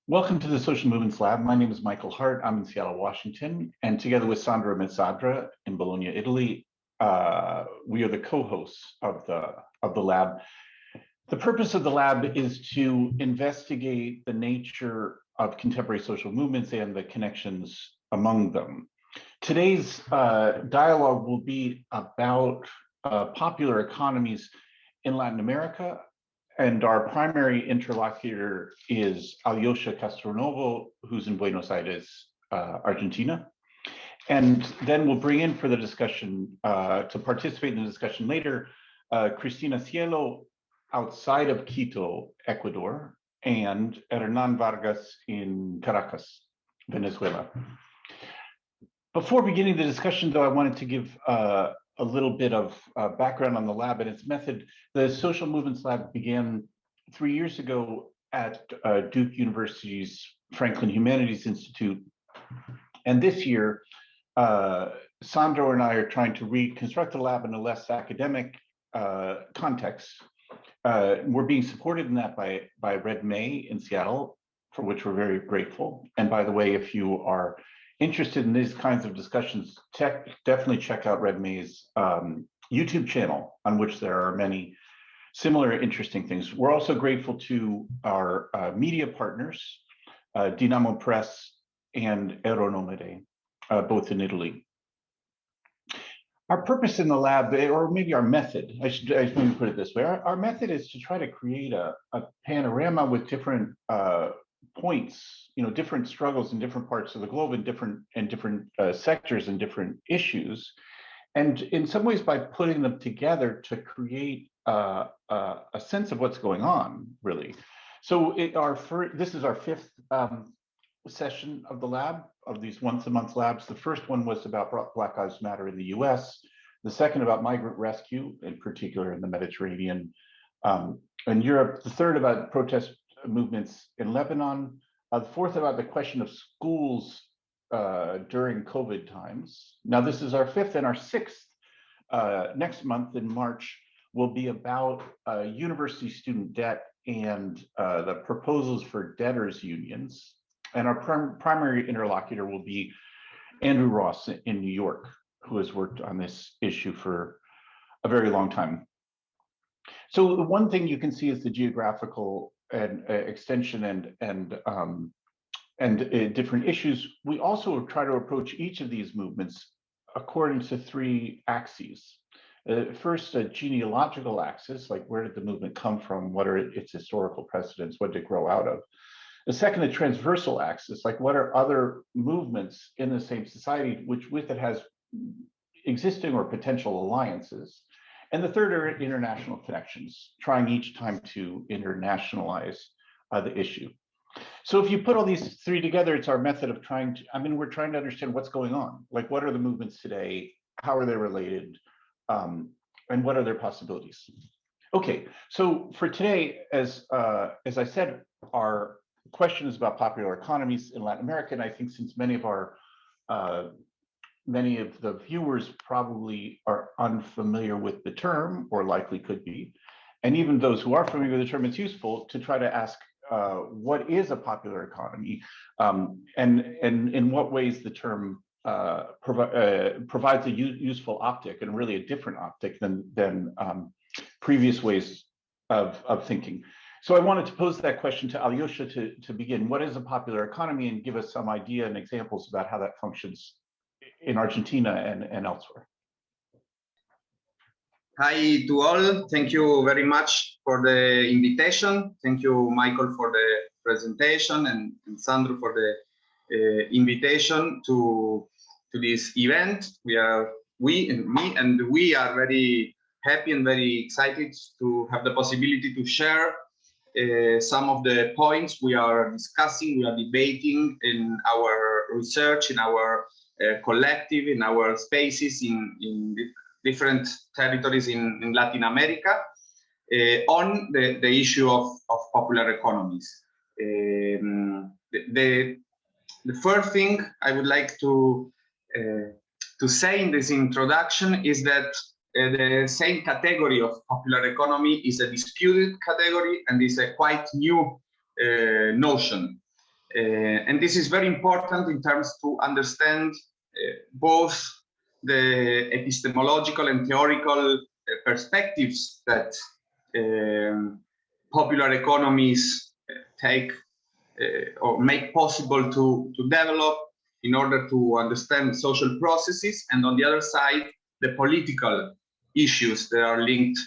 Welcome to the Social Movements Lab. My name is Michael Hardt. I'm in Seattle, Washington, and together with Sandro Mezzadra in Bologna, Italy, we are the co-hosts of the lab. The purpose of the lab is to investigate the nature of contemporary social movements and the connections among them. Today's dialogue will be about popular economies in Latin America, and our primary interlocutor is Alioscia Castronovo, who's in Buenos Aires, Argentina. And then we'll bring in for the discussion, to participate in the discussion later, Cristina, Cielo, outside of Quito, Ecuador, and Hernán Vargas in Caracas, Venezuela. Before beginning the discussion, though, I wanted to give a little bit of background on the lab and its method. The Social Movements Lab began 3 years ago at Duke University's Franklin Humanities Institute. And this year, Sandro and I are trying to reconstruct the lab in a less academic context. We're being supported in that by Red May in Seattle, for which we're very grateful. And by the way, if you are interested in these kinds of discussions, definitely check out Red May's YouTube channel, on which there are many similar interesting things. We're also grateful to our media partners, Dinamopress and EuroNomade, both in Italy. Our purpose in the lab, or maybe our method, I should maybe put it this way, our method is to try to create a panorama with different points, different struggles in different parts of the globe, in different sectors and different issues, and in some ways by putting them together to create a sense of what's going on, really. So this is our fifth session of the lab, of these once-a-month labs. The first one was about Black Lives Matter in the US, the second about migrant rescue, in particular in the Mediterranean and Europe, the third about protest movements in Lebanon, the fourth about the question of schools during COVID times. Now this is our fifth, and our sixth next month in March will be about university student debt and the proposals for debtors unions. And our primary interlocutor will be Andrew Ross in New York, who has worked on this issue for a very long time. So the one thing you can see is the geographical and extension and different issues. We also try to approach each of these movements according to three axes. First, a genealogical axis, like where did the movement come from? What are its historical precedents? What did it grow out of? The second, a transversal axis, like what are other movements in the same society which with it has existing or potential alliances? And the third are international connections, trying each time to internationalize the issue. So if you put all these three together, it's our method of we're trying to understand what's going on. Like, what are the movements today? How are they related? And what are their possibilities? Okay, so for today, as I said, our question is about popular economies in Latin America, and I think since many of the viewers probably are unfamiliar with the term, or likely could be, and even those who are familiar with the term, it's useful to try to ask what is a popular economy, and in what ways the term provides a useful optic, and really a different optic than previous ways of thinking. So I wanted to pose that question to Alioscia to begin. What is a popular economy, and give us some idea and examples about how that functions in Argentina and elsewhere. Hi to all. Thank you very much for the invitation. Thank you, Michael, for the presentation, and Sandro for the invitation to this event. We are very happy and very excited to have the possibility to share some of the points we are discussing, we are debating in our research, in our collective, in our spaces, in different territories in Latin America, on the issue of popular economies. The first thing I would like to say in this introduction is that the same category of popular economy is a disputed category and is a quite new notion. And this is very important in terms to understand both the epistemological and theoretical perspectives that popular economies take or make possible to develop in order to understand social processes, and on the other side, the political issues that are linked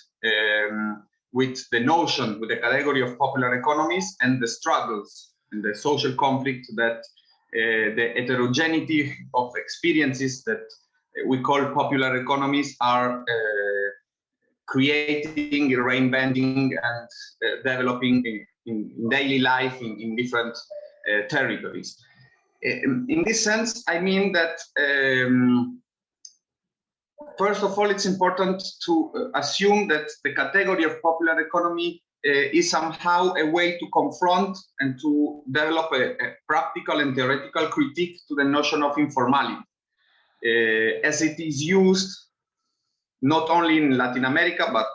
with the notion, with the category of popular economies, and the struggles and the social conflict that the heterogeneity of experiences that we call popular economies are creating, reinventing, and developing in daily life in different territories. In this sense, I mean that first of all, it's important to assume that the category of popular economy is somehow a way to confront and to develop a practical and theoretical critique to the notion of informality, as it is used not only in Latin America, but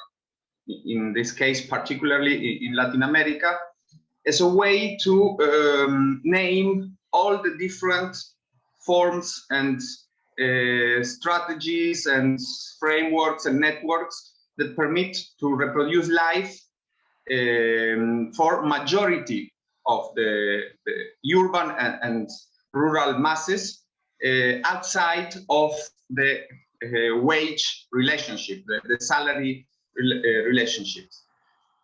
in this case, particularly in Latin America, as a way to name all the different forms and strategies and frameworks and networks that permit to reproduce life for majority of the urban and rural masses outside of the wage relationship, the salary relationships.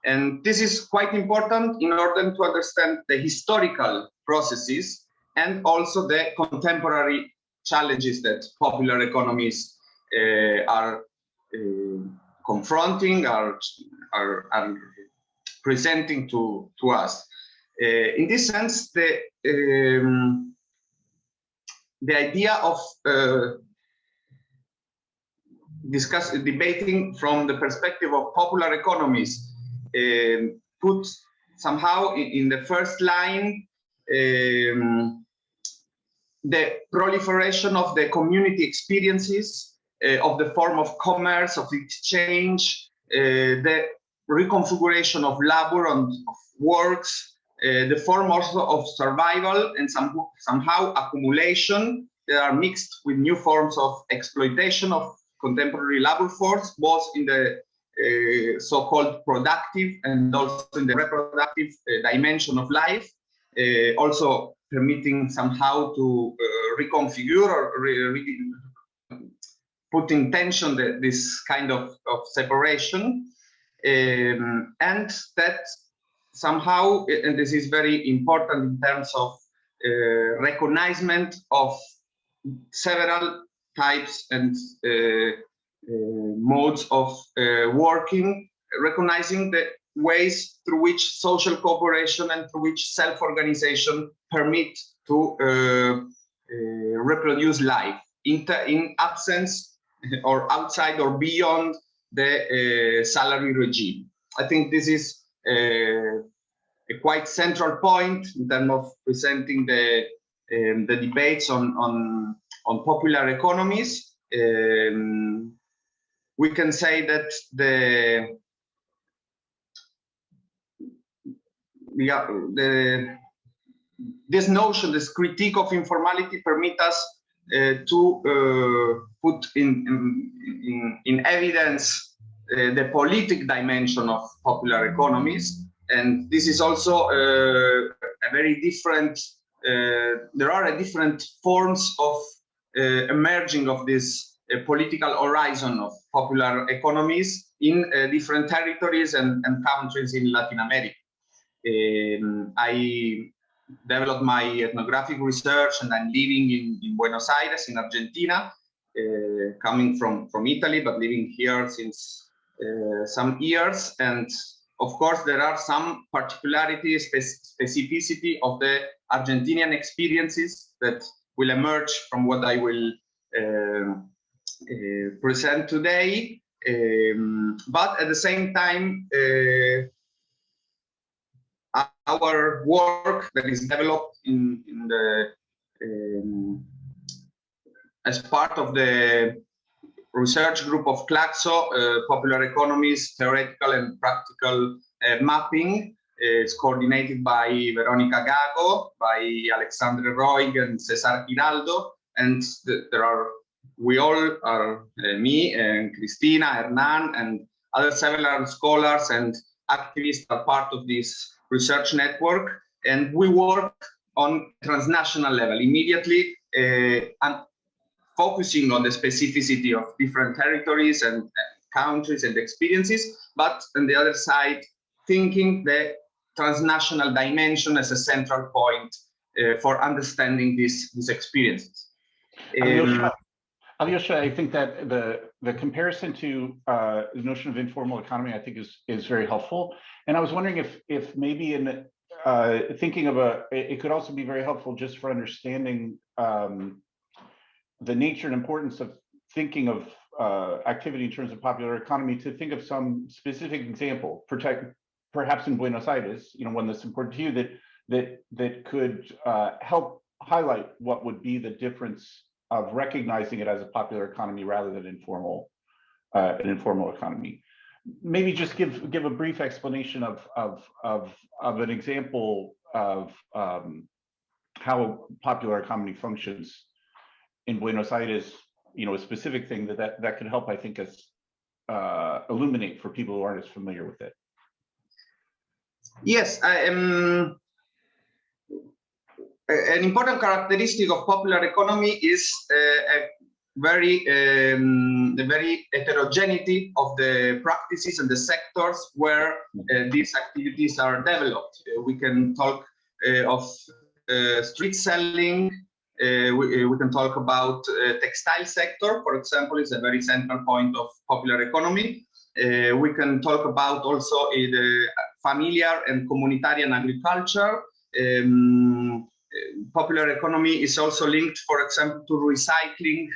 And this is quite important in order to understand the historical processes and also the contemporary challenges that popular economies are confronting, are presenting to us. In this sense, the idea of debating from the perspective of popular economies put somehow in the first line the proliferation of the community experiences, of the form of commerce, of exchange, the reconfiguration of labor and of works, the form also of survival and somehow accumulation that are mixed with new forms of exploitation of contemporary labor force, both in the so-called productive and also in the reproductive dimension of life, also permitting somehow to reconfigure or put in tension this kind of separation. And that somehow, and this is very important in terms of recognition of several types and modes of working, recognizing the ways through which social cooperation and through which self-organization permit to reproduce life in absence or outside or beyond the salary regime. I think this is a quite central point in terms of presenting the debates on popular economies. We can say that this notion, this critique of informality, permit us to put in evidence the politic dimension of popular economies, and this is also a very different. There are different forms of emerging of this political horizon of popular economies in different territories and countries in Latin America. I developed my ethnographic research and I'm living in Buenos Aires in Argentina, coming from Italy, but living here since some years. And of course, there are some particularities, specificity of the Argentinian experiences that will emerge from what I will present today. But at the same time, our work that is developed as part of the research group of Claxo, Popular Economies, Theoretical and Practical Mapping, It's coordinated by Veronica Gago, by Alexandre Roig and Cesar Giraldo, and we all are, me and Cristina, Hernán, and other several scholars and activists are part of this research network, and we work on transnational level immediately, and focusing on the specificity of different territories and countries and experiences, but on the other side, thinking the transnational dimension as a central point for understanding these experiences. Alioscia, I think that the comparison to the notion of informal economy, I think, is very helpful. And I was wondering if maybe in thinking of it could also be very helpful just for understanding the nature and importance of thinking of activity in terms of popular economy, to think of some specific example, perhaps in Buenos Aires, one that's important to you, that could help highlight what would be the difference of recognizing it as a popular economy rather than an informal economy. Maybe just give a brief explanation of an example of how popular economy functions in Buenos Aires, a specific thing that could help, I think, as illuminate for people who aren't as familiar with it. Yes, an important characteristic of popular economy is the very heterogeneity of the practices and the sectors where these activities are developed. We can talk of street selling. We can talk about textile sector, for example, is a very central point of popular economy. We can talk about also the familiar and communitarian agriculture. Popular economy is also linked, for example, to recycling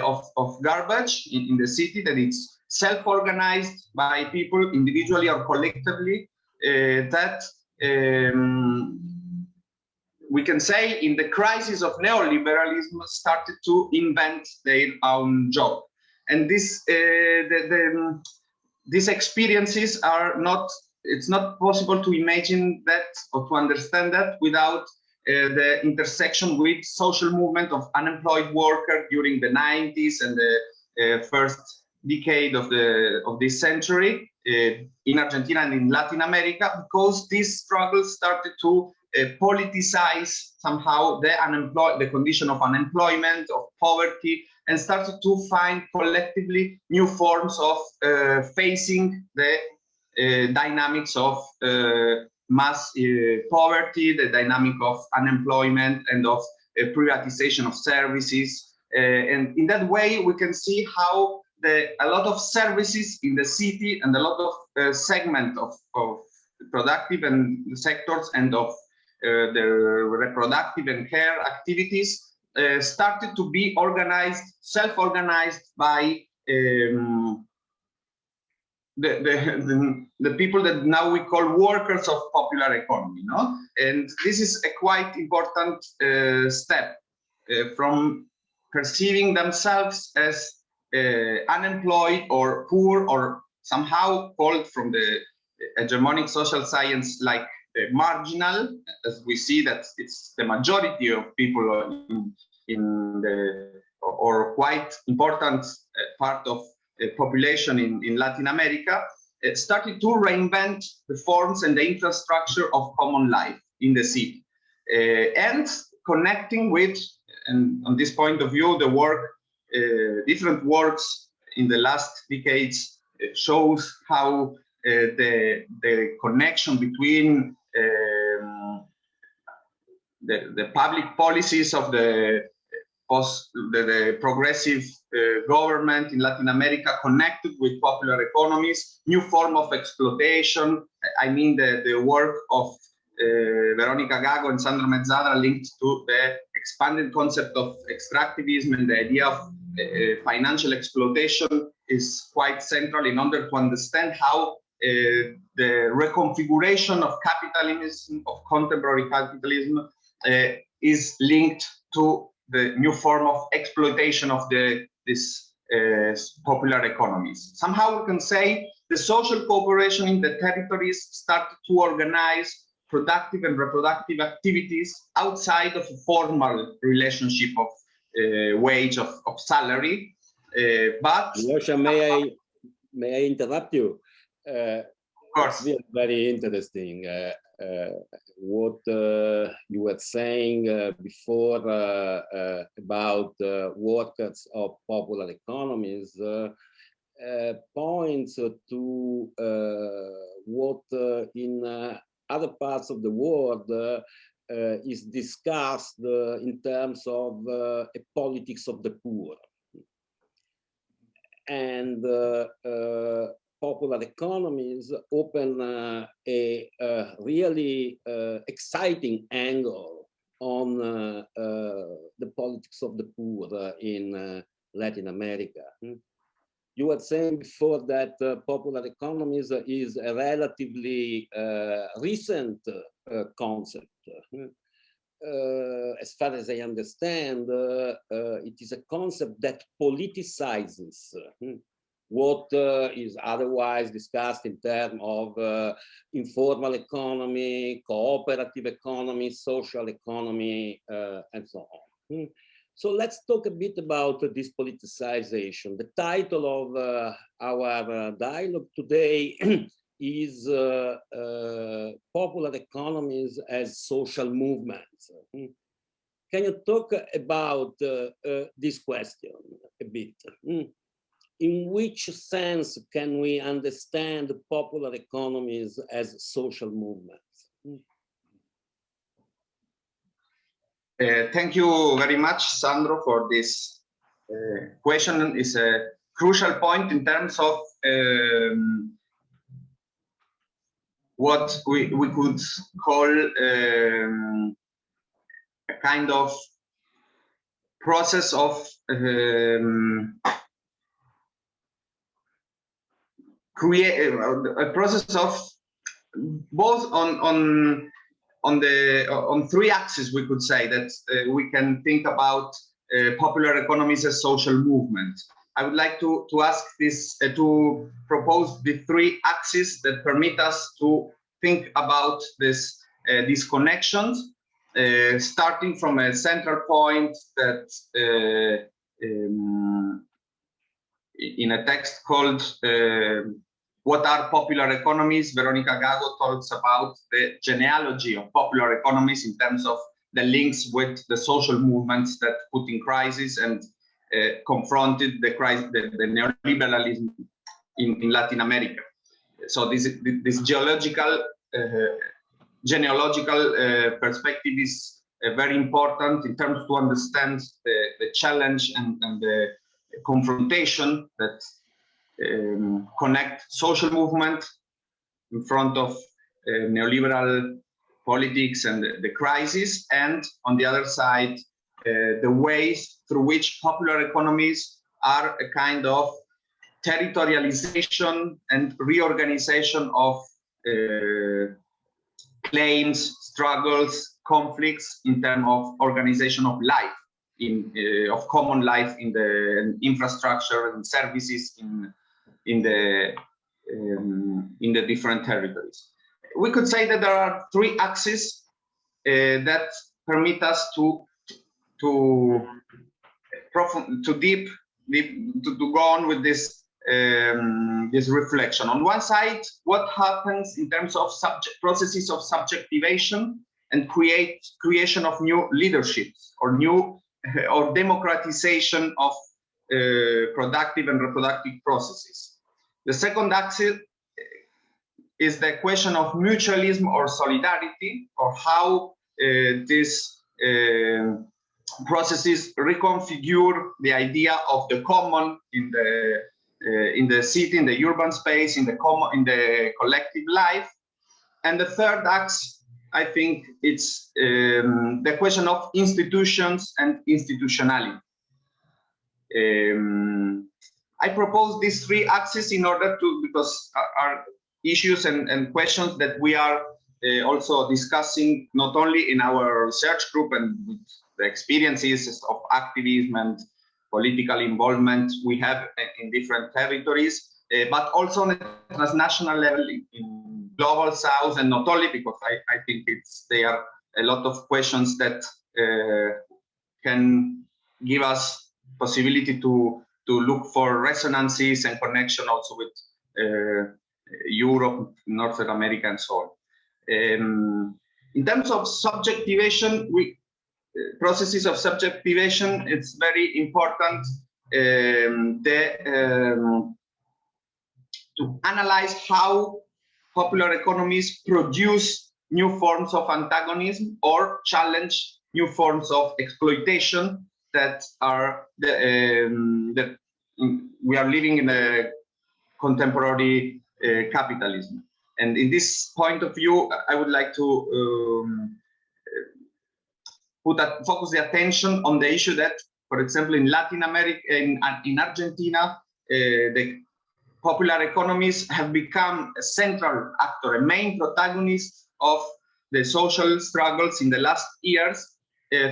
of garbage in the city, that it's self-organized by people individually or collectively, that we can say in the crisis of neoliberalism started to invent their own job. And these experiences are not, it's not possible to imagine that or to understand that without the intersection with social movement of unemployed workers during the 90s and the first decade of this century in Argentina and in Latin America, because these struggles started to politicize somehow the condition of unemployment, of poverty, and started to find collectively new forms of facing the dynamics of mass poverty, the dynamic of unemployment and of privatization of services. And in that way, we can see how a lot of services in the city and a lot of segment of productive and sectors and of the reproductive and care activities started to be organized, self-organized by the people that now we call workers of popular economy, no? And this is a quite important step from perceiving themselves as unemployed or poor, or somehow called from the hegemonic social science like marginal, as we see that it's the majority of people in the, or quite important part of population in Latin America, started to reinvent the forms and the infrastructure of common life in the city, and connecting with, and on this point of view, the work, different works in the last decades shows how the connection between the public policies of the progressive government in Latin America connected with popular economies, new form of exploitation. I mean the work of Veronica Gago and Sandro Mezzadra linked to the expanded concept of extractivism, and the idea of financial exploitation is quite central in order to understand how the reconfiguration of capitalism, of contemporary capitalism, is linked to the new form of exploitation of these popular economies. Somehow we can say the social cooperation in the territories started to organize productive and reproductive activities outside of a formal relationship of wage, of salary. But Alioscia, may I interrupt you? Of course. It's very interesting what you were saying before about workers of popular economies points to what in other parts of the world is discussed in terms of a politics of the poor. And popular economies open a really exciting angle on the politics of the poor in Latin America. You were saying before that popular economies is a relatively recent concept. As far as I understand, it is a concept that politicizes what is otherwise discussed in terms of informal economy, cooperative economy, social economy, and so on. So let's talk a bit about this politicization. The title of our dialogue today is Popular Economies as Social Movements. Can you talk about this question a bit? In which sense can we understand popular economies as social movements? Thank you very much, Sandro, for this question. It's a crucial point in terms of what we could call a kind of process of a process of both on three axes. We could say that we can think about popular economies as social movement. I would like to ask this to propose the three axes that permit us to think about this these connections, starting from a central point that in a text called What Are Popular Economies? Veronica Gago talks about the genealogy of popular economies in terms of the links with the social movements that put in crisis and confronted the neoliberalism in Latin America. So this genealogical perspective is very important in terms to understand the challenge and the confrontation that connect social movement in front of neoliberal politics and the crisis, and on the other side, the ways through which popular economies are a kind of territorialization and reorganization of claims, struggles, conflicts in terms of organization of life, of common life in the infrastructure and services in the different territories. We could say that there are three axes that permit us to go on with this this reflection. On one side, what happens in terms of processes of subjectivation and creation of new leaderships or new or democratization of productive and reproductive processes. The second axis is the question of mutualism or solidarity, or how these processes reconfigure the idea of the common in the city, in the urban space, in the collective life. And the third axis, I think, it's the question of institutions and institutionality. I propose these three axes in order to, because are issues and questions that we are also discussing not only in our research group and with the experiences of activism and political involvement we have in different territories, but also on a transnational level in global south, and not only, because I think there are a lot of questions that can give us possibility to look for resonances and connection also with Europe, North America, and so on. In terms of subjectivation, processes of subjectivation, it's very important to analyze how popular economies produce new forms of antagonism or challenge new forms of exploitation that are that we are living in a contemporary capitalism. And in this point of view, I would like to focus the attention on the issue that, for example, in Latin America, in Argentina, the popular economies have become a central actor, a main protagonist of the social struggles in the last years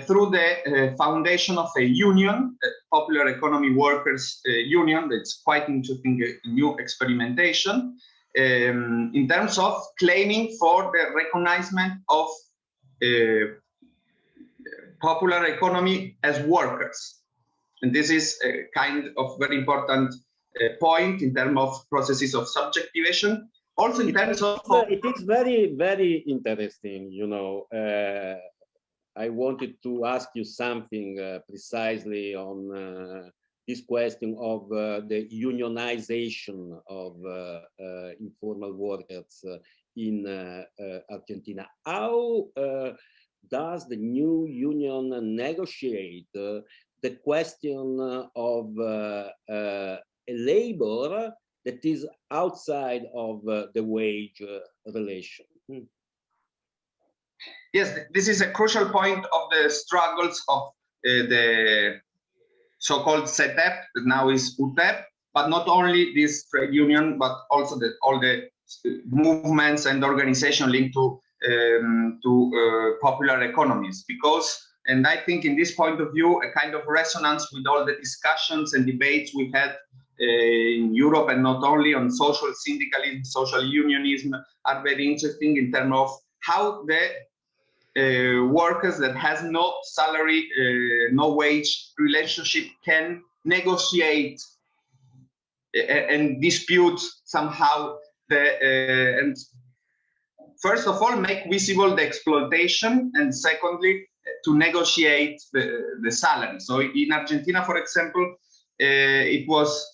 through the foundation of a union, the Popular Economy Workers Union. That's quite interesting, a new experimentation in terms of claiming for the recognition of popular economy as workers. And this is a kind of very important point in terms of processes of subjectivation. Also in terms of... It is very, very interesting, you know. I wanted to ask you something precisely on this question of the unionization of informal workers in Argentina. How does the new union negotiate the question of a labor that is outside of the wage relation? Yes, this is a crucial point of the struggles of the so-called CETEP, that now is UTEP, but not only this trade union, but also all the movements and organizations linked to popular economies. Because, and I think in this point of view, a kind of resonance with all the discussions and debates we had in Europe, and not only on social syndicalism, social unionism, are very interesting in terms of how the workers that has no salary, no wage relationship can negotiate and dispute somehow the and first of all make visible the exploitation, and secondly to negotiate the salary. So in Argentina, for example, it was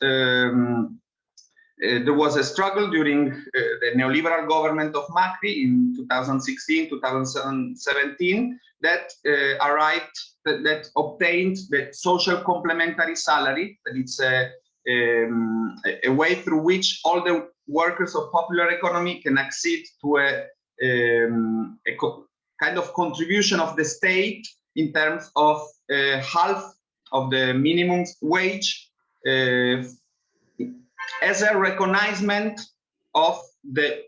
there was a struggle during the neoliberal government of Macri in 2016, 2017 that that obtained the social complementary salary. That it's a way through which all the workers of popular economy can accede to a kind of contribution of the state in terms of half of the minimum wage as a recognition of the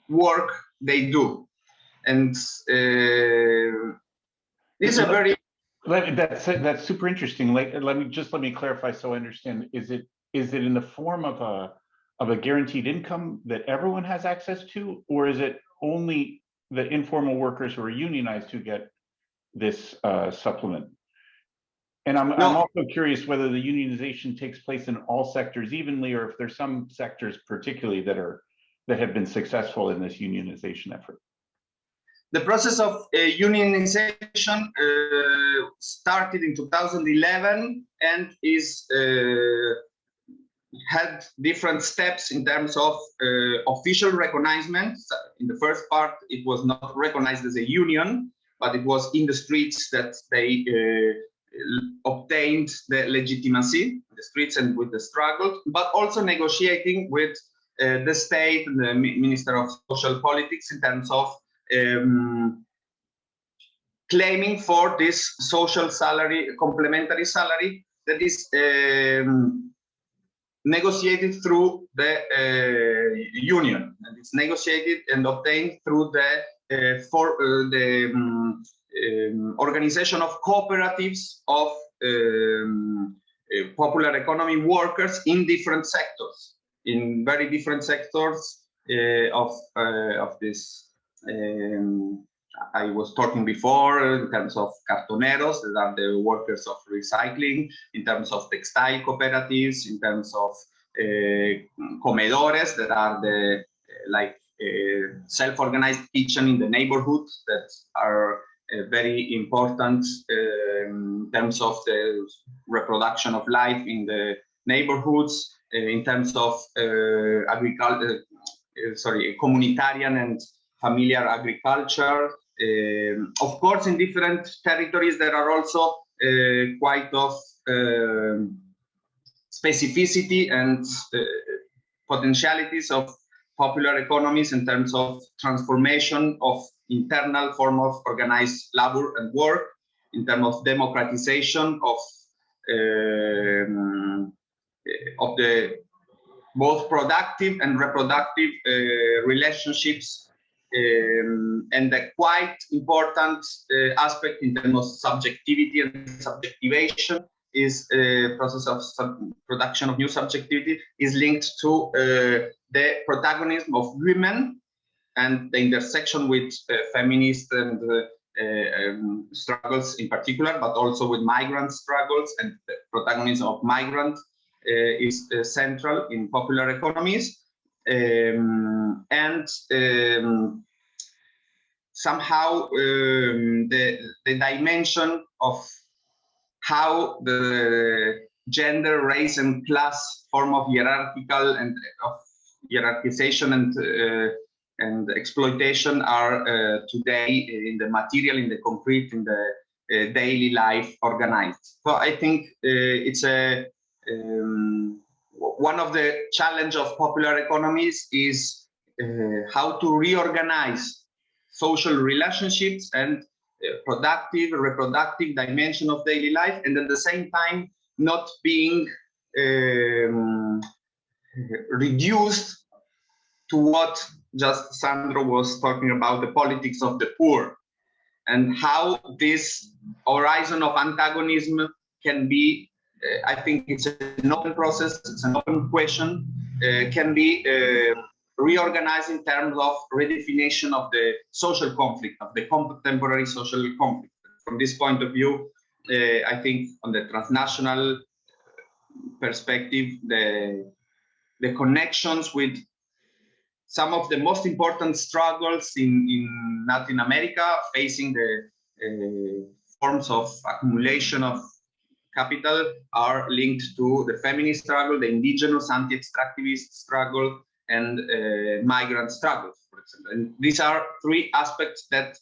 work they do. And these are very... That's super interesting. Like, let me clarify so I understand. Is it in the form of a guaranteed income that everyone has access to, or is it only the informal workers who are unionized who get this supplement? And I'm also curious whether the unionization takes place in all sectors evenly, or if there's some sectors particularly that have been successful in this unionization effort. The process of unionization started in 2011 and is had different steps in terms of official recognition. In the first part, it was not recognized as a union, but it was in the streets that they obtained the legitimacy, the streets and with the struggle, but also negotiating with the state and the Minister of Social Politics in terms of claiming for this social salary, complementary salary that is negotiated through the union, and it's negotiated and obtained through the organization of cooperatives of popular economy workers in different sectors. in very different sectors of this. I was talking before in terms of cartoneros, that are the workers of recycling, in terms of textile cooperatives, in terms of comedores, that are the self-organized kitchen in the neighborhood that are very important in terms of the reproduction of life in the neighborhoods, in terms of agriculture, communitarian and familiar agriculture. Of course, in different territories, there are also quite of specificity and potentialities of popular economies in terms of transformation of internal form of organized labor and work, in terms of democratization of the both productive and reproductive relationships, and a quite important aspect in terms of subjectivity and subjectivation is a process of production of new subjectivity is linked to the protagonism of women and the intersection with feminist and struggles in particular, but also with migrant struggles, and the protagonism of migrants is central in popular economies. Somehow the dimension of how the gender, race, and class form of hierarchical and of hierarchization and exploitation are today in the material, in the concrete, in the daily life organized. So I think it's a one of the challenge of popular economies is how to reorganize social relationships and productive, reproductive dimension of daily life, and at the same time not being reduced to what just Sandro was talking about, the politics of the poor, and how this horizon of antagonism can be, I think it's an open process, it's an open question, can be reorganized in terms of redefinition of the social conflict, of the contemporary social conflict. From this point of view, I think on the transnational perspective, the connections with some of the most important struggles in Latin America facing the forms of accumulation of capital are linked to the feminist struggle, the indigenous anti-extractivist struggle, and migrant struggles, for example. And these are three aspects that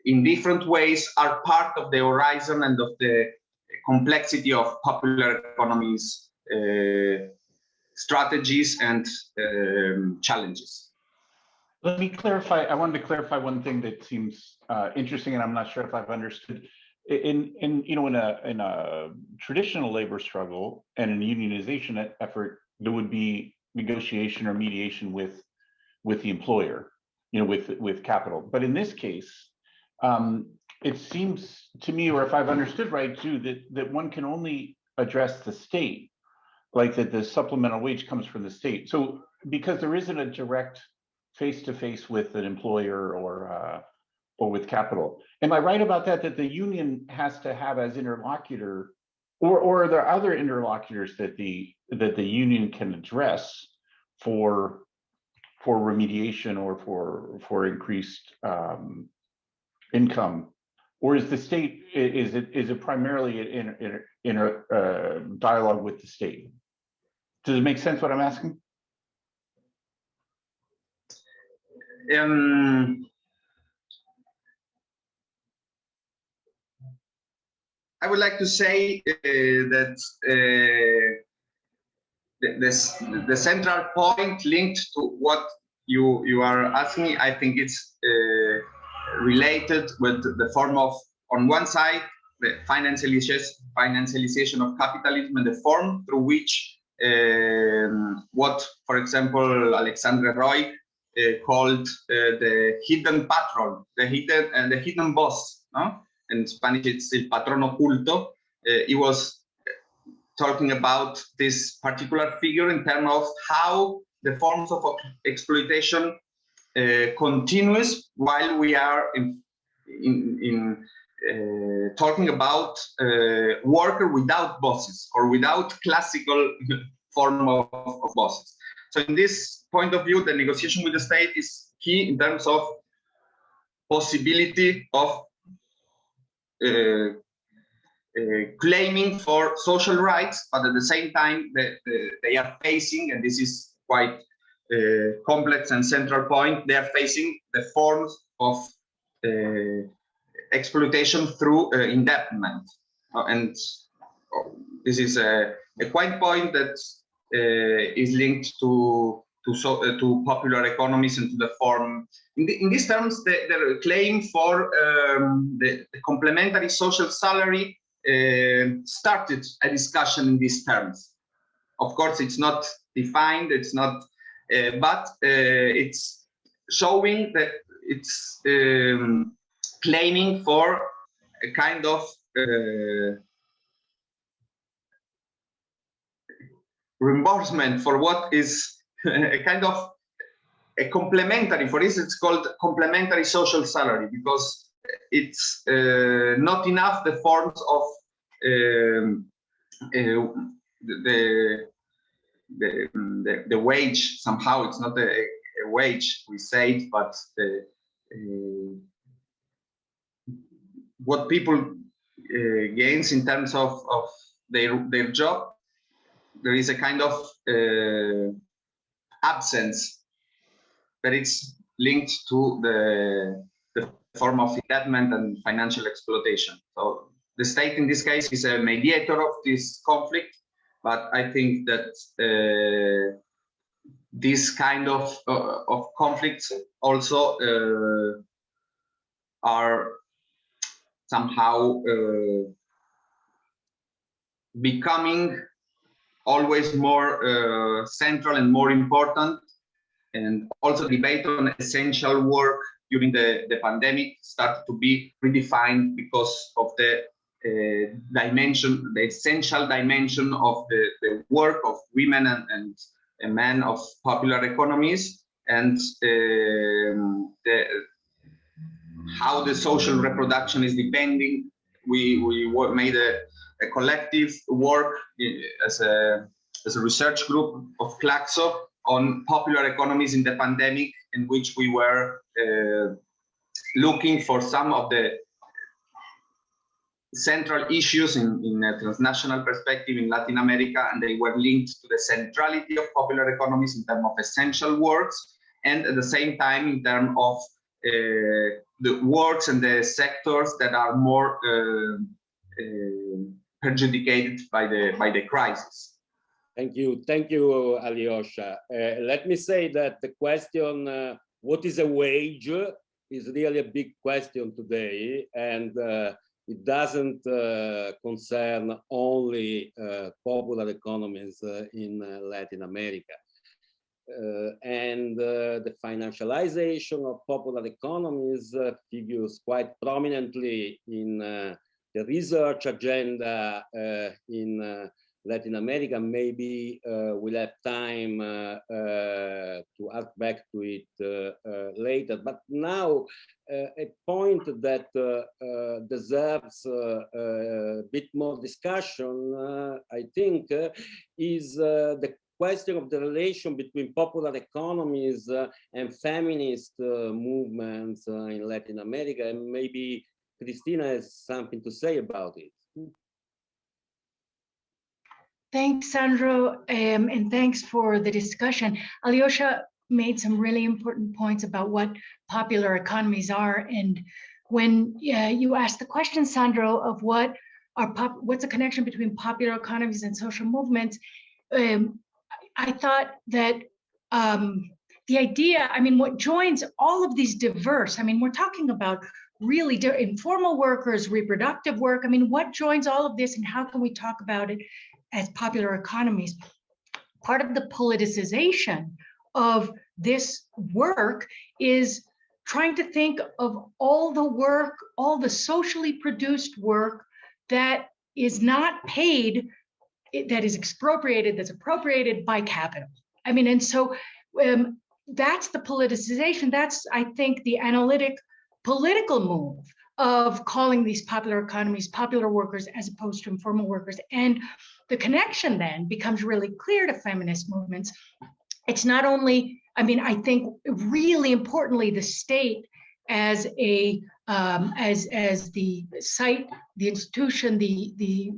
in different ways are part of the horizon and of the complexity of popular economies, strategies and challenges. Let me clarify. I wanted to clarify one thing that seems interesting, and I'm not sure if I've understood. In a traditional labor struggle and an unionization effort, there would be negotiation or mediation with the employer, with capital. But in this case, it seems to me, or if I've understood right too, that one can only address the state, like that the supplemental wage comes from the state. So because there isn't a direct face-to-face with an employer or with capital. Am I right about that? That the union has to have as interlocutor, or are there other interlocutors that the union can address for remediation or for increased income, or is the state is it primarily in a dialogue with the state? Does it make sense what I'm asking? I would like to say that the central point linked to what you are asking, I think it's related with the form of, on one side, the financialization of capitalism and the form through which what, for example, Alexandre Roy called the hidden patron, the hidden boss, no? In Spanish, it's el patrón oculto. It was talking about this particular figure in terms of how the forms of exploitation continues while we are talking about worker without bosses or without classical form of bosses. So in this point of view, the negotiation with the state is key in terms of possibility of claiming for social rights, but at the same time they are facing, and this is quite complex and central point, they are facing the forms of exploitation through indebtment. And this is a quite point that is linked to popular economies and to the form. In these terms, the claim for the complementary social salary started a discussion in these terms. Of course, it's not defined, it's not, but it's showing that it's claiming for a kind of reimbursement for what is a kind of a complementary, for this it's called complementary social salary, because it's not enough the forms of the wage. Somehow it's not a wage, we say it, but what people gains in terms of their job. There is a kind of absence, but it's linked to the form of indebtment and financial exploitation. So the state in this case is a mediator of this conflict, but I think that this kind of conflicts also are somehow becoming always more central and more important, and also debate on essential work during the pandemic started to be redefined because of the dimension, the essential dimension of the work of women and men of popular economies, and how the social reproduction is depending. We made a collective work as a research group of Claxo on popular economies in the pandemic, in which we were looking for some of the central issues in a transnational perspective in Latin America, and they were linked to the centrality of popular economies in terms of essential works, and at the same time in terms of the works and the sectors that are more perjudicated by the crisis. Thank you, Alioscia. Let me say that the question, what is a wage, is really a big question today, and it doesn't concern only popular economies in Latin America. And the financialization of popular economies figures quite prominently in the research agenda in Latin America. Maybe we'll have time to add back to it later. But now, a point that deserves a bit more discussion, I think, is the question of the relation between popular economies and feminist movements in Latin America. And maybe Cristina has something to say about it. Thanks, Sandro, and thanks for the discussion. Alioscia made some really important points about what popular economies are. And when you asked the question, Sandro, of what's the connection between popular economies and social movements, I thought that the idea, I mean, what joins all of these diverse, I mean, we're talking about really informal workers, reproductive work. I mean, what joins all of this, and how can we talk about it as popular economies? Part of the politicization of this work is trying to think of all the work, all the socially produced work that is not paid that is expropriated, that's appropriated by capital. I mean, and so that's the politicization. That's, I think, the analytic political move of calling these popular economies popular workers as opposed to informal workers. And the connection then becomes really clear to feminist movements. It's not only, I mean, I think really importantly, the state as a as the site, the institution, the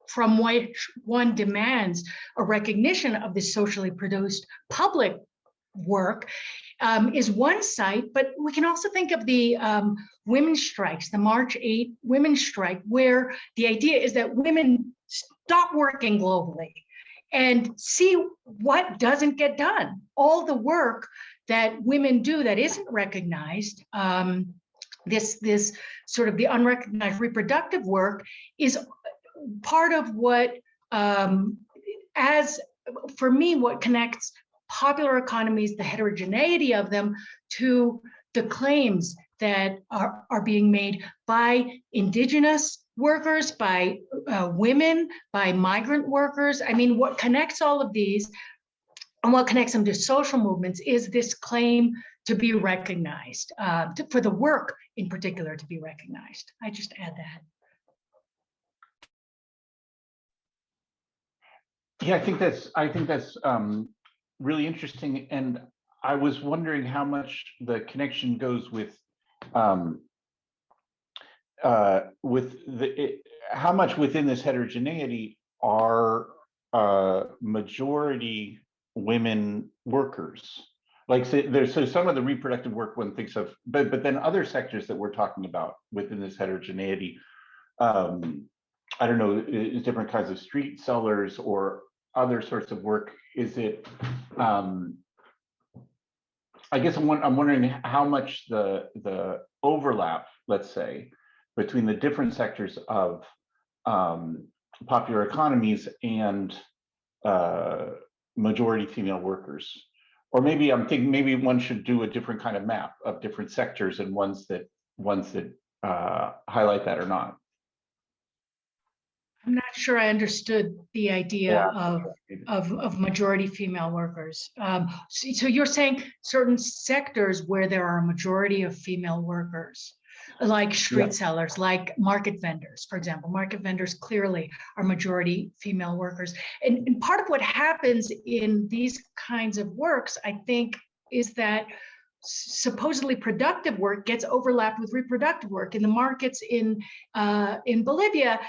from which one demands a recognition of the socially produced public work is one site, but we can also think of the women's strikes, the March 8 women's strike, where the idea is that women stop working globally and see what doesn't get done. All the work that women do that isn't recognized, this sort of the unrecognized reproductive work is part of what, as for me, what connects popular economies, the heterogeneity of them, to the claims that are being made by indigenous workers, by women, by migrant workers. I mean, what connects all of these and what connects them to social movements is this claim to be recognized, for the work in particular to be recognized. I just add that. Yeah, I think that's really interesting, and I was wondering how much the connection goes with how much within this heterogeneity are majority women workers. Like, so some of the reproductive work one thinks of, but then other sectors that we're talking about within this heterogeneity, I don't know, different kinds of street sellers or other sorts of work. Is it, I guess I'm wondering how much the overlap, let's say, between the different sectors of popular economies and majority female workers. Or maybe I'm thinking maybe one should do a different kind of map of different sectors and ones that highlight that or not. I'm not sure I understood the idea of majority female workers. So you're saying certain sectors where there are a majority of female workers, like street sellers, like market vendors, for example. Market vendors clearly are majority female workers. And part of what happens in these kinds of works, I think, is that supposedly productive work gets overlapped with reproductive work. In the markets in Bolivia,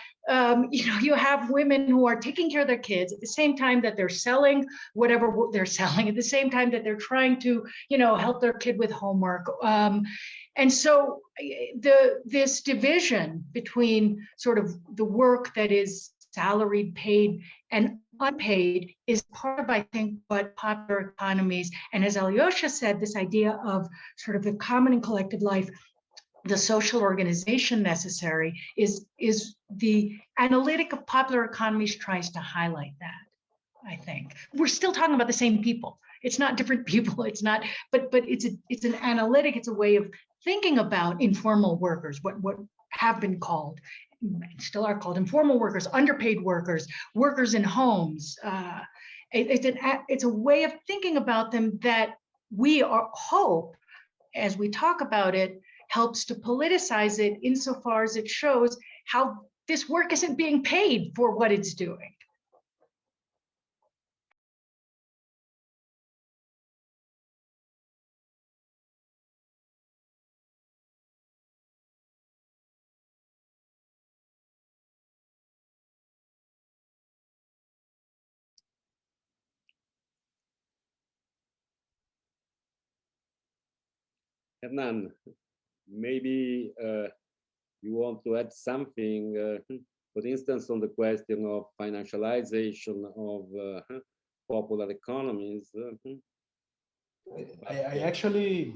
you have women who are taking care of their kids at the same time that they're selling whatever they're selling, at the same time that they're trying to, help their kid with homework. And so this division between sort of the work that is salaried, paid, and unpaid is part of, I think, what popular economies, and as Alioscia said, this idea of sort of the common and collective life, the social organization necessary, is the analytic of popular economies tries to highlight that. I think we're still talking about the same people. It's not different people. It's not, but it's an analytic. It's a way of thinking about informal workers, what have been called, still are called, informal workers, underpaid workers, workers in homes. It's a way of thinking about them that we hope, as we talk about it, helps to politicize it insofar as it shows how this work isn't being paid for what it's doing. Hernán, maybe you want to add something, for instance, on the question of financialization of popular economies. I actually,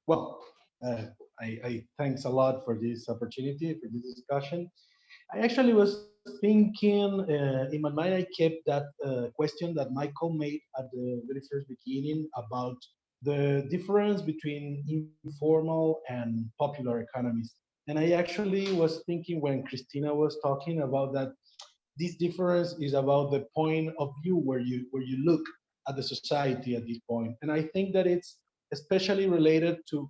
well, I thanks a lot for this opportunity, for this discussion. I actually was thinking, in my mind, I kept that question that Michael made at the very first beginning about the difference between informal and popular economies. And I actually was thinking when Cristina was talking about that, this difference is about the point of view where you look at the society at this point. And I think that it's especially related to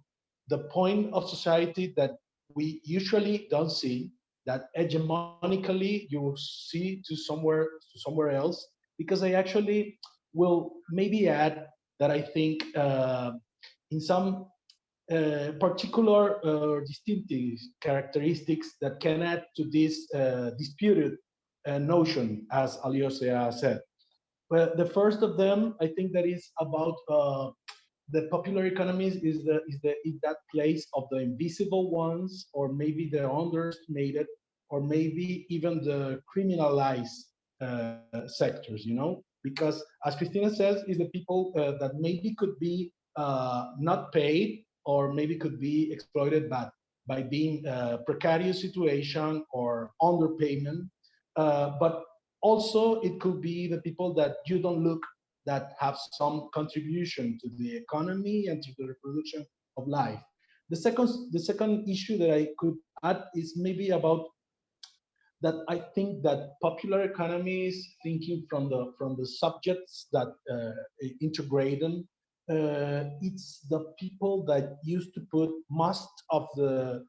the point of society that we usually don't see, that hegemonically you will see to somewhere else. Because I actually will maybe add that I think in some particular distinctive characteristics that can add to this disputed notion, as Alioscia said. But the first of them, I think that is about the popular economies is that place of the invisible ones, or maybe the underestimated, or maybe even the criminalized sectors, you know, because as Cristina says, is the people that maybe could be not paid, or maybe could be exploited by being precarious situation or underpayment, but also it could be the people that you don't look, that have some contribution to the economy and to the reproduction of life. The second issue that I could add is maybe about that I think that popular economies, thinking from the subjects that integrate them, it's the people that used to put most of the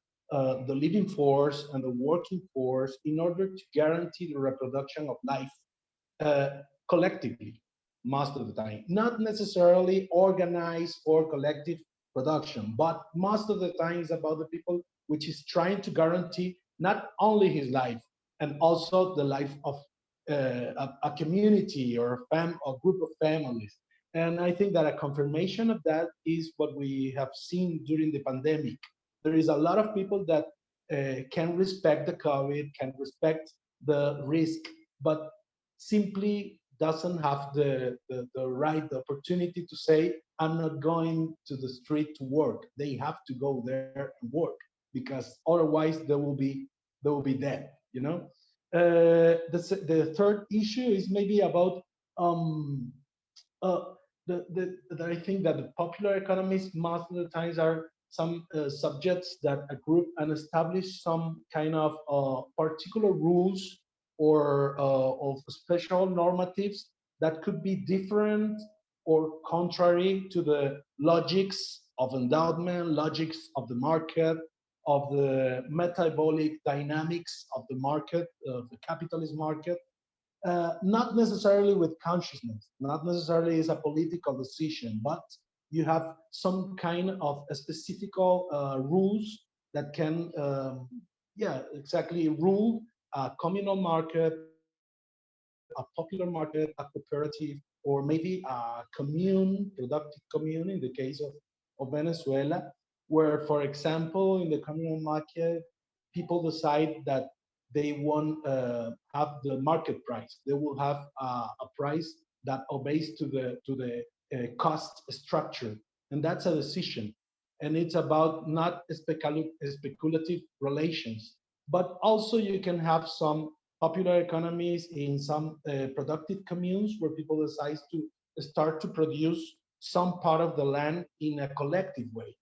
living force and the working force in order to guarantee the reproduction of life uh, collectively, most of the time. Not necessarily organized or collective production, but most of the time it's about the people which is trying to guarantee not only his life, and also the life of a community or a group of families. And I think that a confirmation of that is what we have seen during the pandemic. There is a lot of people that can respect the COVID, can respect the risk, but simply doesn't have the right, the opportunity to say, I'm not going to the street to work. They have to go there and work, because otherwise they will be dead, you know. The third issue is maybe about uh, that I think that the popular economies most of the times are some subjects that a group and establish some kind of particular rules or of special normatives that could be different or contrary to the logics of endowment, logics of the market, of the metabolic dynamics of the market, of the capitalist market, not necessarily with consciousness, not necessarily as a political decision, but you have some kind of specific rules that can, yeah, exactly rule a communal market, a popular market, a cooperative, or maybe a commune, productive commune in the case of Venezuela, where, for example, in the communal market, people decide that they won't have the market price. They will have a price that obeys to the cost structure, and that's a decision. And it's about not speculative relations, but also you can have some popular economies in some productive communes where people decide to start to produce some part of the land in a collective way,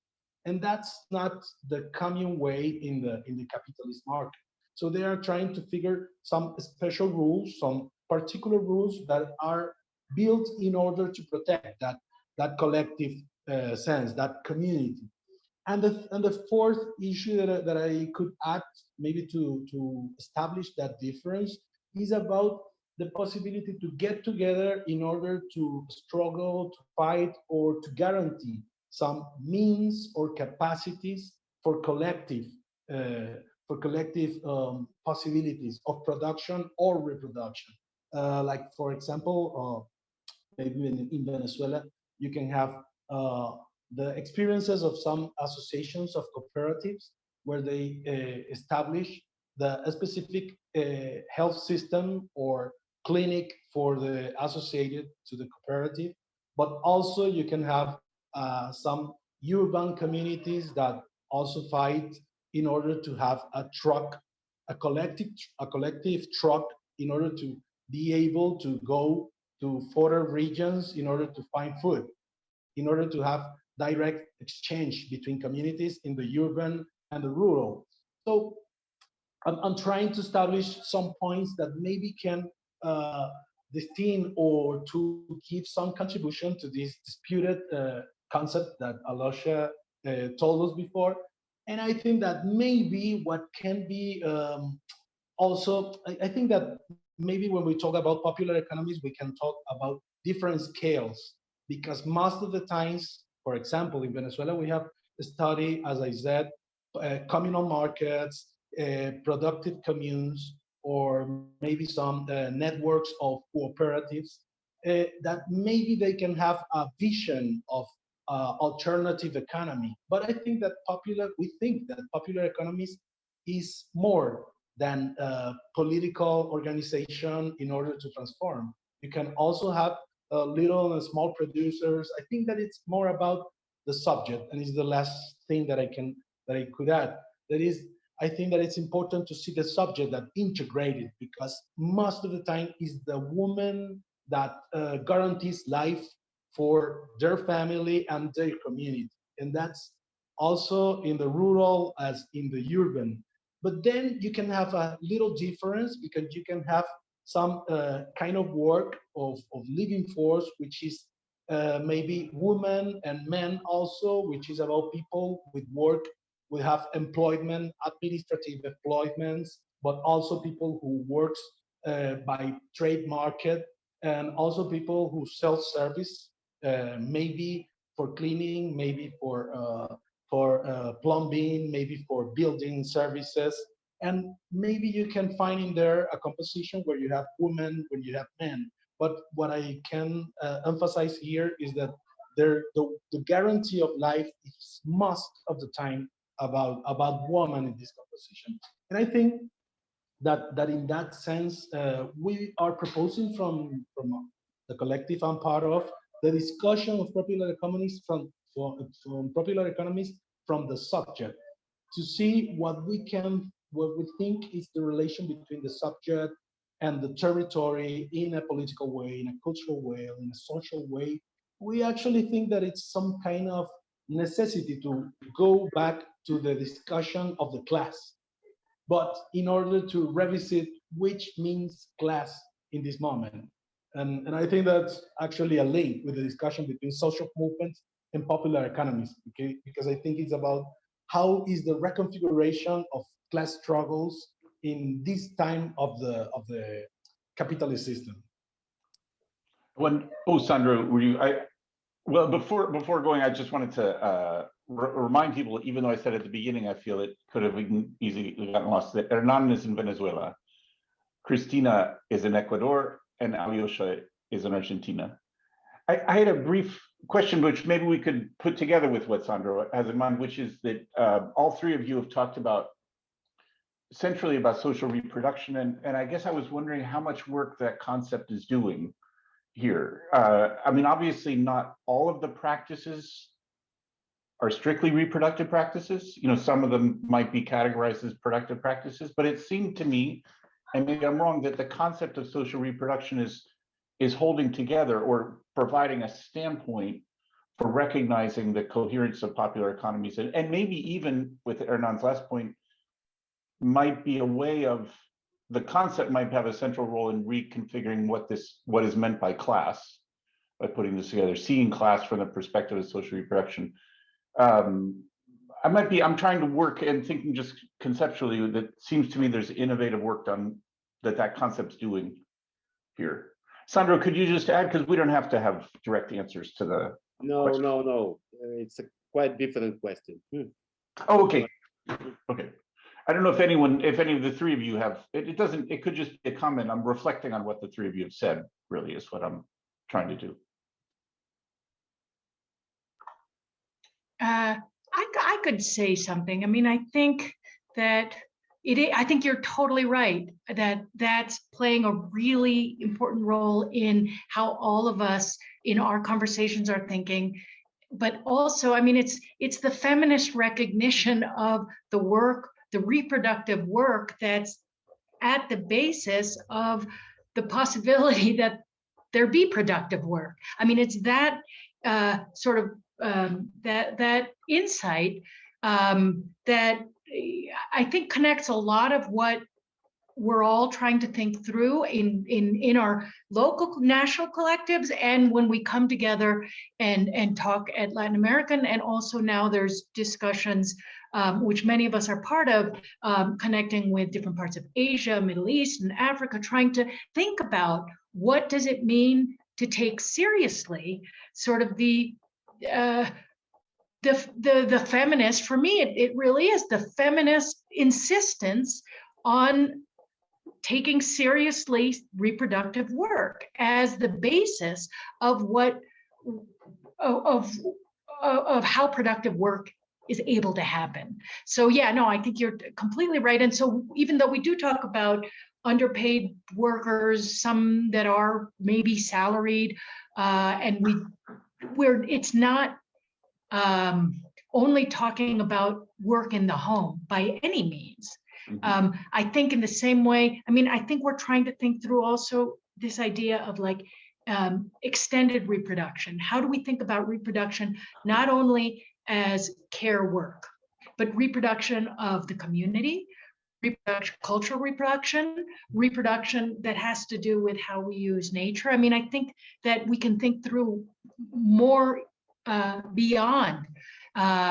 and that's not the commune way in the capitalist market. So they are trying to figure some special rules, some particular rules that are built in order to protect that collective sense, that community. And the fourth issue that I could add, maybe to establish that difference, is about the possibility to get together in order to struggle, to fight, or to guarantee some means or capacities for collective possibilities of production or reproduction. Like, for example, maybe in Venezuela, you can have uh, the experiences of some associations of cooperatives where they establish the specific health system or clinic for the associated to the cooperative. But also you can have some urban communities that also fight in order to have a truck, a collective truck, in order to be able to go to further regions in order to find food, in order to have direct exchange between communities in the urban and the rural. So I'm trying to establish some points that maybe can distinct or to give some contribution to this disputed concept that Alioscia told us before. And I think that maybe what can be also, I think that maybe when we talk about popular economies, we can talk about different scales, because most of the times, for example, in Venezuela, we have a study, as I said, communal markets, productive communes, or maybe some networks of cooperatives that maybe they can have a vision of alternative economy. But I think that we think that popular economies is more than political organization in order to transform. You can also have little and small producers. I think that it's more about the subject, and it's the last thing that I could add. That is, I think that it's important to see the subject that integrated, because most of the time is the woman that guarantees life for their family and their community, and that's also in the rural as in the urban. But then you can have a little difference, because you can have some kind of work of living force, which is maybe women and men also, which is about people with work. We have employment, administrative employments, but also people who works by trade market, and also people who sell service, maybe for cleaning, maybe for plumbing, maybe for building services. And maybe you can find in there a composition where you have women, when you have men. But what I can emphasize here is that the guarantee of life is most of the time about woman in this composition. And I think that in that sense, we are proposing from the collective I'm part of, the discussion of popular economies from popular economies from the subject, to see what we think is the relation between the subject and the territory in a political way, in a cultural way, or in a social way. We actually think that it's some kind of necessity to go back to the discussion of the class, but in order to revisit which means class in this moment. And I think that's actually a link with the discussion between social movements and popular economies, okay? Because I think it's about how is the reconfiguration of class struggles in this time of the capitalist system. Sandro, well, before going, I just wanted to remind people, even though I said at the beginning, I feel it could have easily gotten lost, that Hernán is in Venezuela, Cristina is in Ecuador, and Alioscia is in Argentina. I had a brief question, which maybe we could put together with what Sandro has in mind, which is that all three of you have talked about centrally about social reproduction, and I guess I was wondering how much work that concept is doing here. I mean, obviously not all of the practices are strictly reproductive practices. You know, some of them might be categorized as productive practices, but it seemed to me, and maybe I'm wrong, that the concept of social reproduction is holding together or providing a standpoint for recognizing the coherence of popular economies, and maybe even with Hernán's last point, might be a way of, the concept might have a central role in reconfiguring what is meant by class, by putting this together, seeing class from the perspective of social reproduction. I'm trying to work and thinking just conceptually, that seems to me there's innovative work done that concept's doing here. Sandro, could you just add, because we don't have to have direct answers to the question. No. It's a quite different question. Oh, okay. Okay. I don't know if any of the three of you have, it could just be a comment. I'm reflecting on what the three of you have said, really, is what I'm trying to do. I could say something. I mean, I think that I think you're totally right that that's playing a really important role in how all of us in our conversations are thinking. But also, I mean, it's the feminist recognition of the work, the reproductive work that's at the basis of the possibility that there be productive work. I mean, it's that sort of that insight that I think connects a lot of what we're all trying to think through in our local national collectives, and when we come together and talk at Latin American, and also now there's discussions which many of us are part of, connecting with different parts of Asia, Middle East, and Africa, trying to think about what does it mean to take seriously sort of the feminist, for me, it really is the feminist insistence on taking seriously reproductive work as the basis of what of how productive work is able to happen. So yeah, no, I think you're completely right. And so even though we do talk about underpaid workers, some that are maybe salaried, and it's not only talking about work in the home by any means. I think in the same way, I mean, I think we're trying to think through also this idea of like extended reproduction. How do we think about reproduction, not only as care work, but reproduction of the community, reproduction, cultural reproduction that has to do with how we use nature. I mean, I think that we can think through more beyond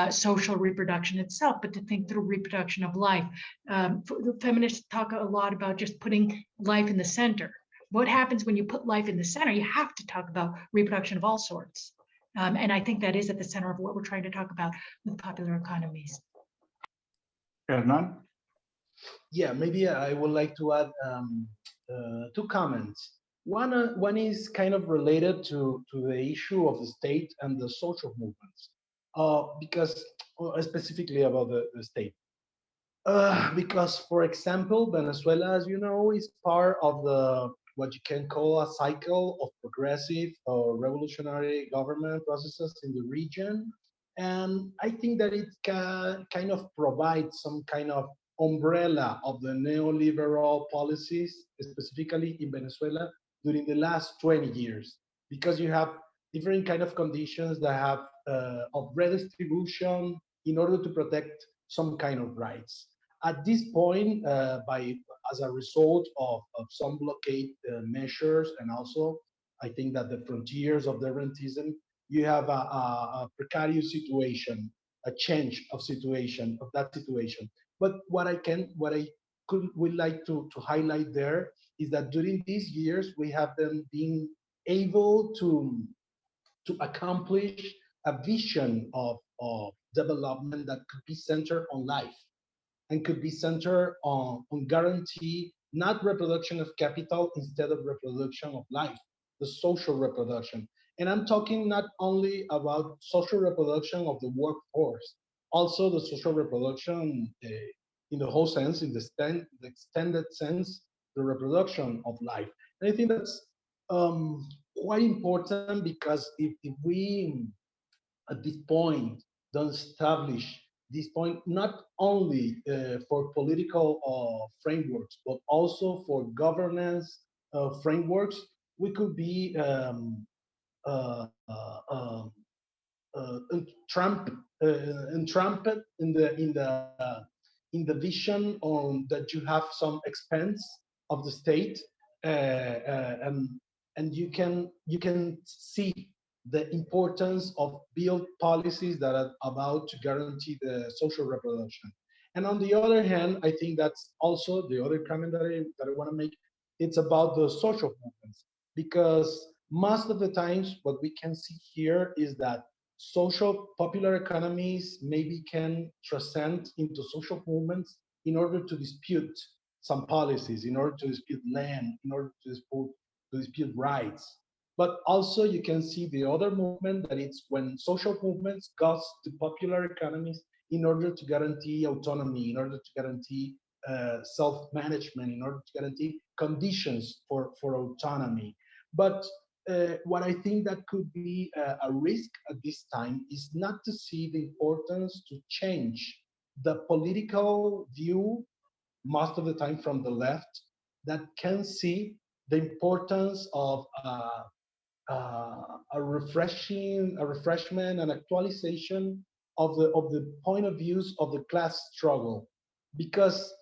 social reproduction itself, but to think through reproduction of life. The feminists talk a lot about just putting life in the center. What happens when you put life in the center? You have to talk about reproduction of all sorts. And I think that is at the center of what we're trying to talk about with popular economies. Hernán? Yeah, maybe I would like to add two comments. One is kind of related to the issue of the state and the social movements, because specifically about the state. Because, for example, Venezuela, as you know, is part of the what you can call a cycle of progressive or revolutionary government processes in the region. And I think that it kind of provides some kind of umbrella of the neoliberal policies, specifically in Venezuela, during the last 20 years, because you have different kind of conditions that have of redistribution in order to protect some kind of rights. At this point, as a result of some blockade measures, and also I think that the frontiers of the rentism, you have a precarious situation, a change of situation, of that situation. But what I would like to highlight there is that during these years, we have been able to accomplish a vision of development that could be centered on life and could be centered on guarantee, not reproduction of capital instead of reproduction of life, the social reproduction. And I'm talking not only about social reproduction of the workforce, also the social reproduction in the whole sense, in the extended sense, the reproduction of life. And I think that's quite important, because if we, at this point, don't establish this point, not only for political frameworks, but also for governance frameworks, we could be entramped in the vision on that you have some expense of the state, and you can see the importance of build policies that are about to guarantee the social reproduction. And on the other hand, I think that's also the other comment that I want to make. It's about the social movements, because most of the times what we can see here is that social popular economies maybe can transcend into social movements in order to dispute some policies, in order to dispute land, in order to dispute rights. But also you can see the other movement, that it's when social movements goes to popular economies in order to guarantee autonomy, in order to guarantee self-management, in order to guarantee conditions for autonomy. But what I think that could be a risk at this time is not to see the importance to change the political view, most of the time from the left, that can see the importance of a refreshment and actualization of the point of views of the class struggle because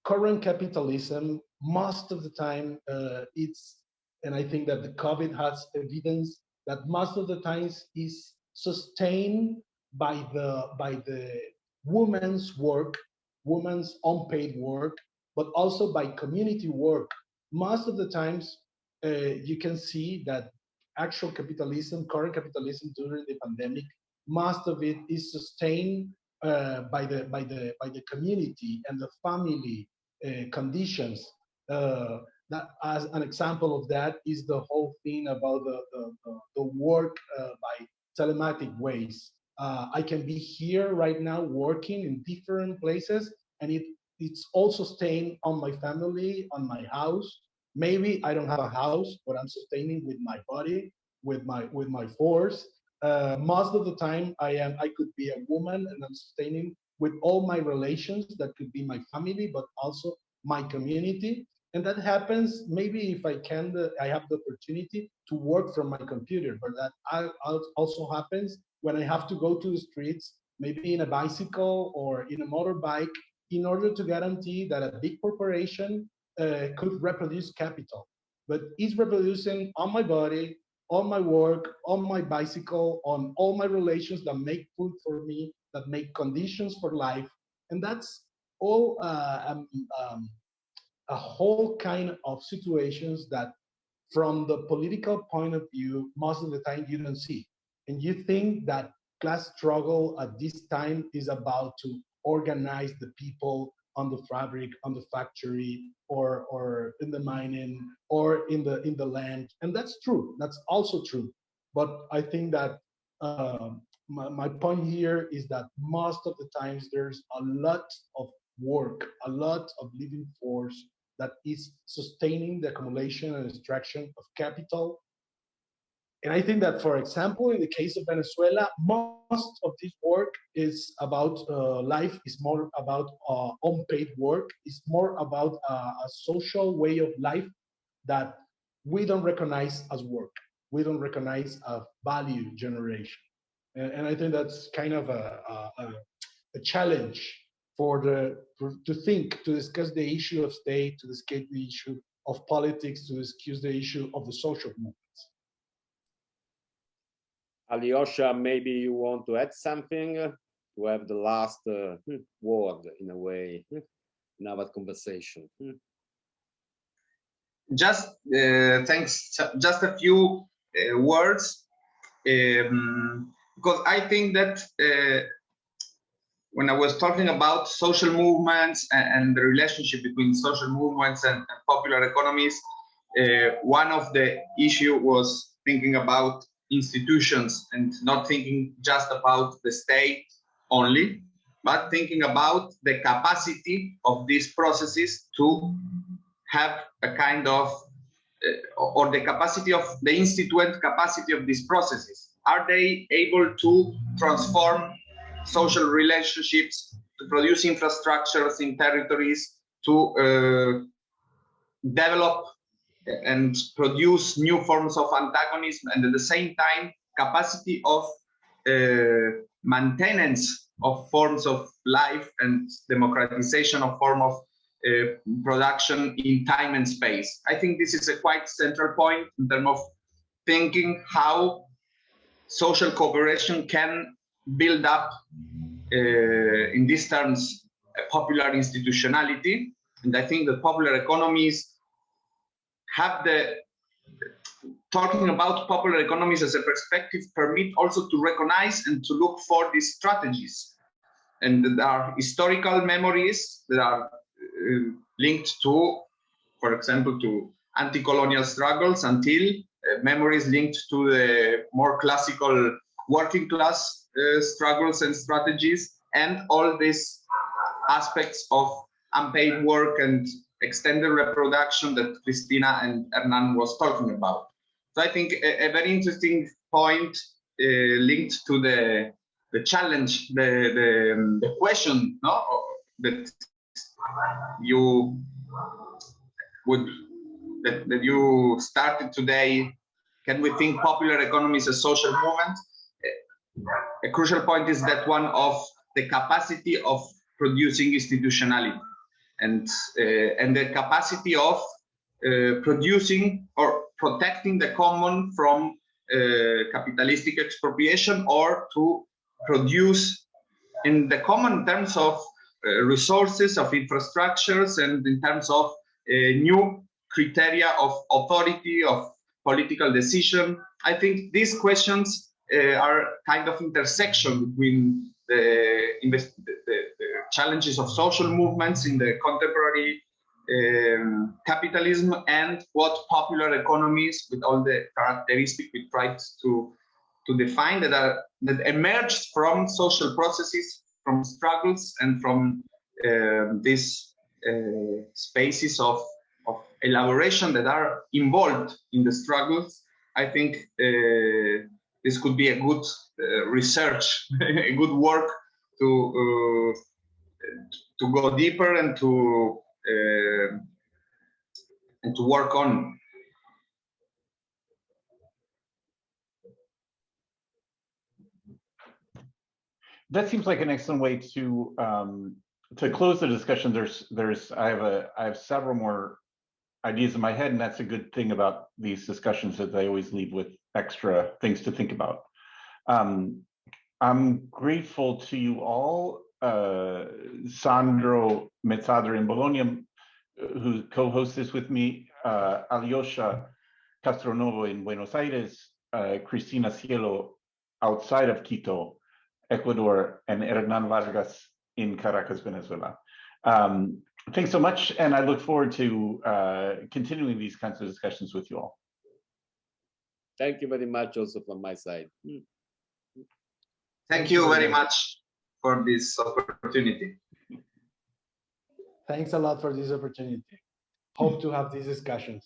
current capitalism, most of the time, and I think that the COVID has evidence that most of the times is sustained by the woman's work, woman's unpaid work, but also by community work. Most of the times, you can see that actual capitalism, current capitalism during the pandemic, most of it is sustained by the community and the family conditions. That, as an example of that, is the whole thing about the work by telematic ways. I can be here right now working in different places, and it's also staying on my family, on my house. Maybe I don't have a house, but I'm sustaining with my body, with my force. Most of the time, I could be a woman, and I'm sustaining with all my relations. That could be my family, but also my community. And that happens maybe if I have the opportunity to work from my computer, but that also happens when I have to go to the streets, maybe in a bicycle or in a motorbike, in order to guarantee that a big corporation could reproduce capital. But it's reproducing on my body, on my work, on my bicycle, on all my relations that make food for me, that make conditions for life. And that's all a whole kind of situations that from the political point of view, most of the time you don't see. And you think that class struggle at this time is about to organize the people on the fabric, on the factory, or in the mining, or in the land. And that's true. That's also true. But I think that my point here is that most of the times there's a lot of work, a lot of living force that is sustaining the accumulation and extraction of capital. And I think that, for example, in the case of Venezuela, most of this work is about life, is more about unpaid work, is more about a social way of life that we don't recognize as work. We don't recognize a value generation. And I think that's kind of a challenge to think, to discuss the issue of state, to discuss the issue of politics, to discuss the issue of the social movements. Alioscia, maybe you want to add something to have the last word, in a way, in our conversation. Just thanks. Just a few words, because I think that when I was talking about social movements and the relationship between social movements and popular economies, one of the issue was thinking about institutions and not thinking just about the state only, but thinking about the capacity of these processes to have a kind of, or the capacity of the instituent capacity of these processes. Are they able to transform social relationships, to produce infrastructures in territories, to develop and produce new forms of antagonism, and at the same time capacity of maintenance of forms of life and democratization of form of production in time and space. I think this is a quite central point in terms of thinking how social cooperation can build up, in these terms, a popular institutionality. And I think that popular economies have talking about popular economies as a perspective permit also to recognize and to look for these strategies. And there are historical memories that are linked to, for example, to anti-colonial struggles, until memories linked to the more classical working class struggles and strategies, and all these aspects of unpaid work and extended reproduction that Cristina and Hernán was talking about. So I think a very interesting point linked to the challenge, the question, no, that you that you started today. Can we think popular economies as social movement? A crucial point is that one of the capacity of producing institutionality, and the capacity of producing or protecting the common from capitalistic expropriation, or to produce in the common terms of resources, of infrastructures, and in terms of new criteria of authority, of political decision. I think these questions are kind of intersection between the challenges of social movements in the contemporary capitalism and what popular economies, with all the characteristics we tried to define, that emerged from social processes, from struggles, and from these spaces of elaboration that are involved in the struggles. I think this could be a good research, a good work to go deeper and to work on. That seems like an excellent way to close the discussion. I have several more ideas in my head, and that's a good thing about these discussions, that they always leave with extra things to think about. I'm grateful to you all, Sandro, Mezzadra in Bologna, who co-hosts this with me, Alioscia Castronovo in Buenos Aires, Cristina, Cielo outside of Quito, Ecuador, and Hernán Vargas in Caracas, Venezuela. Thanks so much, and I look forward to continuing these kinds of discussions with you all. Thank you very much also from my side. Thank you very much for this opportunity. Thanks a lot for this opportunity. Hope to have these discussions.